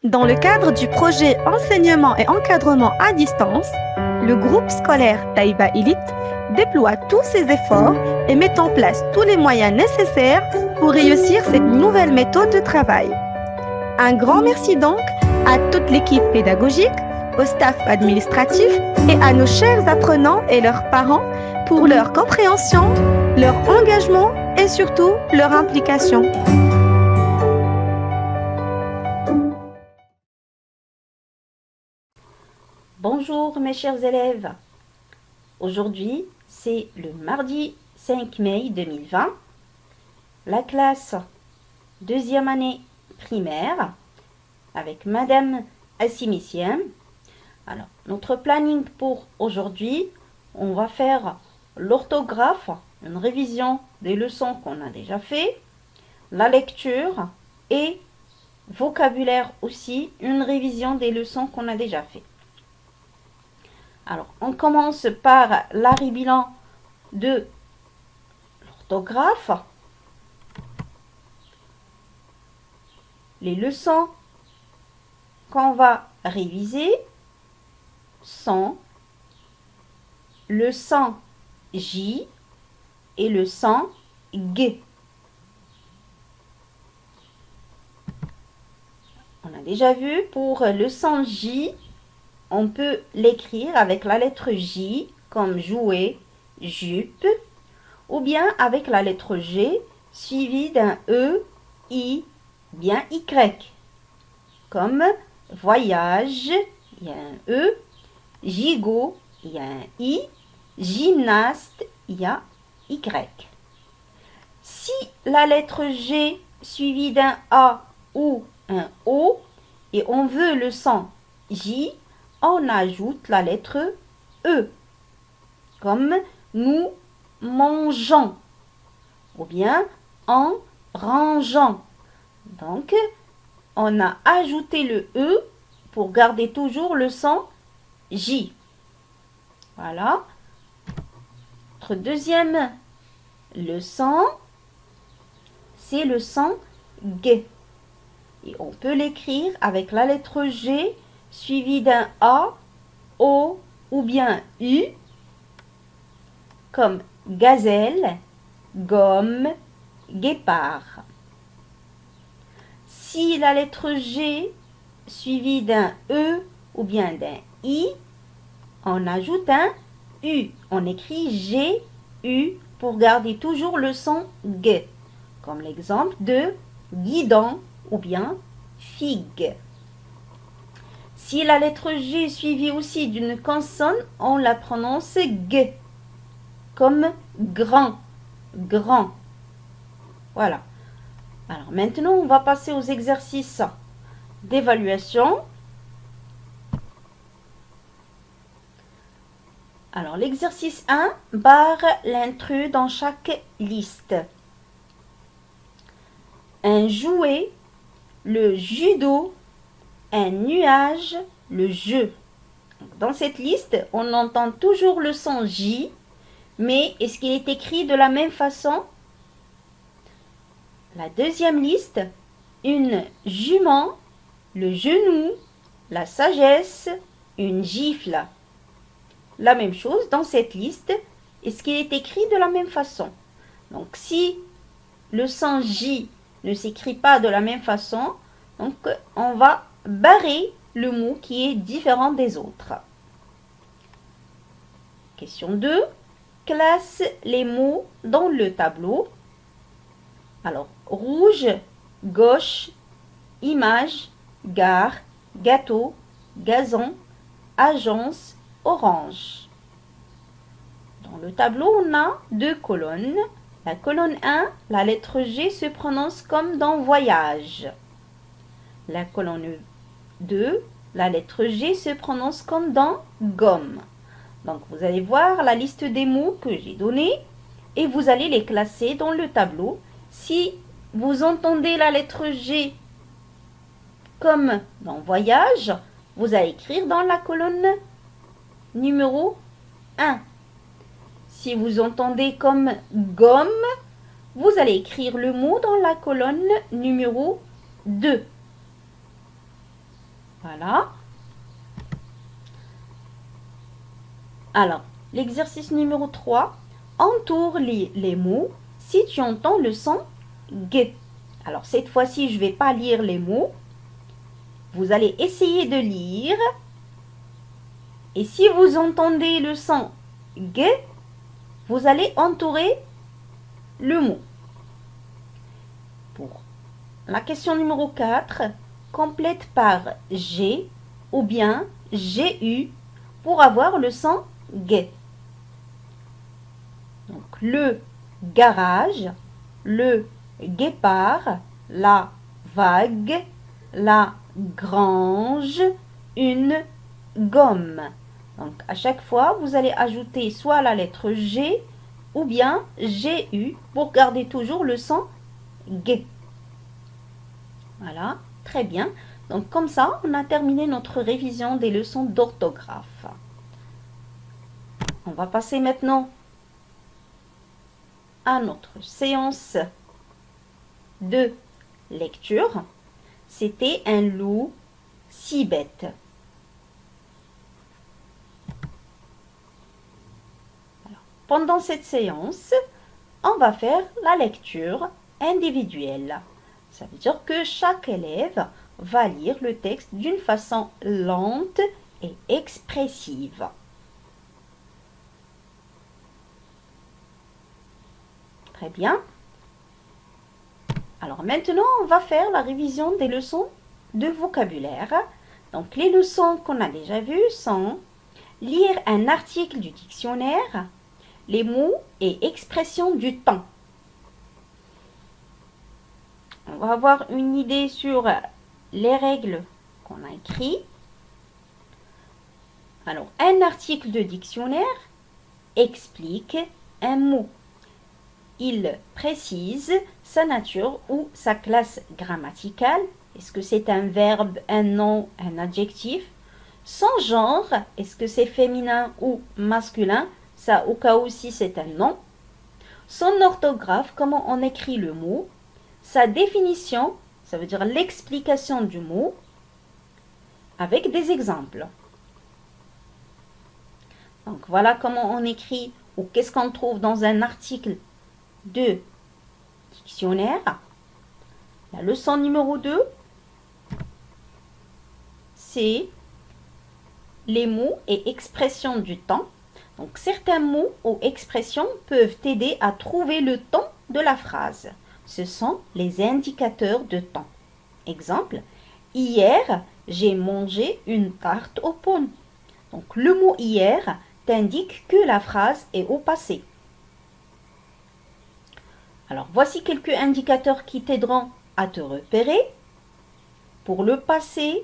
Dans le cadre du projet Enseignement et encadrement à distance, le groupe scolaire Taïba Elite déploie tous ses efforts et met en place tous les moyens nécessaires pour réussir cette nouvelle méthode de travail. Un grand merci donc à toute l'équipe pédagogique, au staff administratif et à nos chers apprenants et leurs parents pour leur compréhension, leur engagement et surtout leur implication. Bonjour mes chers élèves. Aujourd'hui, c'est le mardi 5 mai 2020. La classe deuxième année primaire avec Madame Assimissiem. Alors, notre planning pour aujourd'hui, on va faire l'orthographe, une révision des leçons qu'on a déjà fait, la lecture et vocabulaire aussi, une révision des leçons qu'on a déjà fait. Alors, on commence par l'arrêt bilan de l'orthographe. Les leçons qu'on va réviser sont le son J et le son G. On a déjà vu pour le son J, on peut l'écrire avec la lettre J comme jouer, jupe, ou bien avec la lettre G suivie d'un E, I, bien Y, comme voyage, il y a un E, gigot, il y a un I, gymnaste, il y a Y. Si la lettre G suivie d'un A ou un O et on veut le son J, on ajoute la lettre E, comme nous mangeons, ou bien en rangeant. Donc, on a ajouté le E pour garder toujours le son J. Voilà. Notre deuxième leçon, c'est le son G. Et on peut l'écrire avec la lettre G suivie d'un A, O ou bien U, comme gazelle, gomme, guépard. Si la lettre G suivie d'un E ou bien d'un I, on ajoute un U. On écrit G, U pour garder toujours le son G, comme l'exemple de guidon ou bien figue. Si la lettre G est suivie aussi d'une consonne, on la prononce G, comme grand, grand. Voilà. Alors maintenant, on va passer aux exercices d'évaluation. Alors l'exercice 1 barre l'intrus dans chaque liste. Un jouet, le judo, un nuage, le jeu. Dans cette liste, on entend toujours le son J, mais est-ce qu'il est écrit de la même façon? La deuxième liste, une jument, le genou, la sagesse, une gifle. La même chose dans cette liste, est-ce qu'il est écrit de la même façon? Donc si le son J ne s'écrit pas de la même façon, donc on va barrer le mot qui est différent des autres. Question 2. Classe les mots dans le tableau. Alors, rouge, gauche, image, gare, gâteau, gazon, agence, orange. Dans le tableau, on a deux colonnes. La colonne 1, la lettre G se prononce comme dans voyage. La colonne 2, la lettre G se prononce comme dans gomme. Donc, vous allez voir la liste des mots que j'ai donnés et vous allez les classer dans le tableau. Si vous entendez la lettre G comme dans voyage, vous allez écrire dans la colonne numéro 1. Si vous entendez comme gomme, vous allez écrire le mot dans la colonne numéro 2. Voilà. Alors, l'exercice numéro 3. Entoure les mots si tu entends le son G. Alors, cette fois-ci, je ne vais pas lire les mots. Vous allez essayer de lire. Et si vous entendez le son G, vous allez entourer le mot. Pour la question numéro 4, complète par G ou bien GU pour avoir le son G. Donc, le garage, le guépard, la vague, la grange, une gomme. Donc, à chaque fois, vous allez ajouter soit la lettre G ou bien GU pour garder toujours le son G. Voilà, très bien. Donc, comme ça, on a terminé notre révision des leçons d'orthographe. On va passer maintenant à notre séance de lecture. C'était un loup si bête. Alors, pendant cette séance, on va faire la lecture individuelle. Ça veut dire que chaque élève va lire le texte d'une façon lente et expressive. Très bien. Alors maintenant, on va faire la révision des leçons de vocabulaire. Donc les leçons qu'on a déjà vues sont lire un article du dictionnaire, les mots et expressions du temps. On va avoir une idée sur les règles qu'on a écrites. Alors, un article de dictionnaire explique un mot. Il précise sa nature ou sa classe grammaticale. Est-ce que c'est un verbe, un nom, un adjectif? Son genre, est-ce que c'est féminin ou masculin? Ça, au cas où si c'est un nom. Son orthographe, comment on écrit le mot. Sa définition, ça veut dire l'explication du mot, avec des exemples. Donc voilà comment on écrit ou qu'est-ce qu'on trouve dans un article de dictionnaire. La leçon numéro 2, c'est les mots et expressions du temps. Donc certains mots ou expressions peuvent t'aider à trouver le temps de la phrase. Ce sont les indicateurs de temps. Exemple, hier, j'ai mangé une tarte aux pommes. Donc le mot hier t'indique que la phrase est au passé. Alors, voici quelques indicateurs qui t'aideront à te repérer. Pour le passé,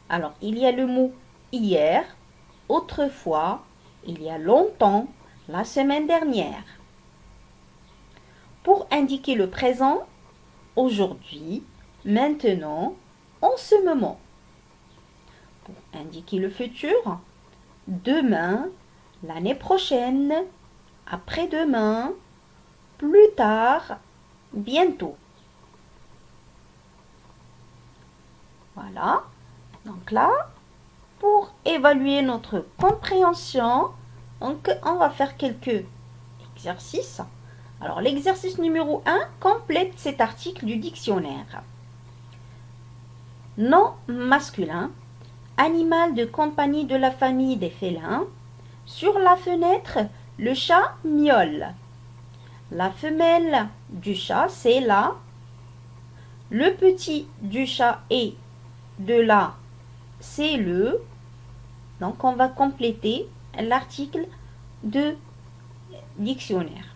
alors il y a le mot hier, autrefois, il y a longtemps, la semaine dernière. Pour indiquer le présent, aujourd'hui, maintenant, en ce moment. Pour indiquer le futur, demain, l'année prochaine, après-demain, plus tard, bientôt. Voilà. Donc là, pour évaluer notre compréhension, donc on va faire quelques exercices. Alors l'exercice numéro 1 complète cet article du dictionnaire. Nom masculin, animal de compagnie de la famille des félins. Sur la fenêtre, le chat miaule. La femelle du chat, c'est la. Le petit du chat et de la, c'est le. Donc, on va compléter l'article de dictionnaire.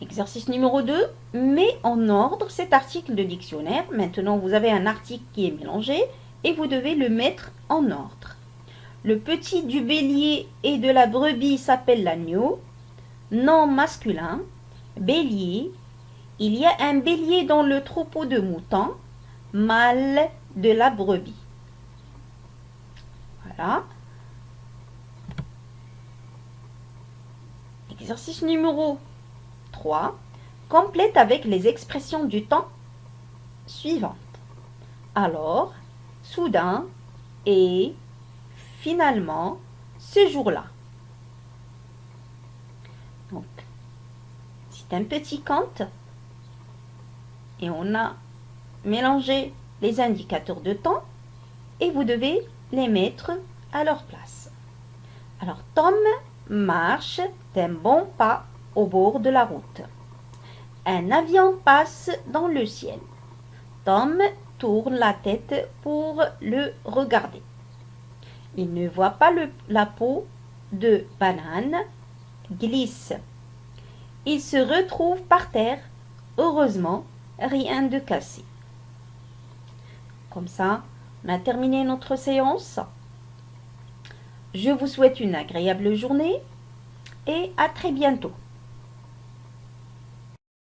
Exercice numéro 2, mets en ordre cet article de dictionnaire. Maintenant, vous avez un article qui est mélangé et vous devez le mettre en ordre. Le petit du bélier et de la brebis s'appelle l'agneau. Nom masculin, bélier. Il y a un bélier dans le troupeau de moutons. Mâle de la brebis. Voilà. Exercice numéro 3. Complète avec les expressions du temps suivantes. Alors, soudain et finalement, ce jour-là. Donc, c'est un petit conte et on a mélangé les indicateurs de temps et vous devez les mettre à leur place. Alors, Tom marche d'un bon pas au bord de la route. Un avion passe dans le ciel. Tom tourne la tête pour le regarder. Il ne voit pas la peau de banane glisse. Il se retrouve par terre. Heureusement, rien de cassé. Comme ça, on a terminé notre séance. Je vous souhaite une agréable journée et à très bientôt.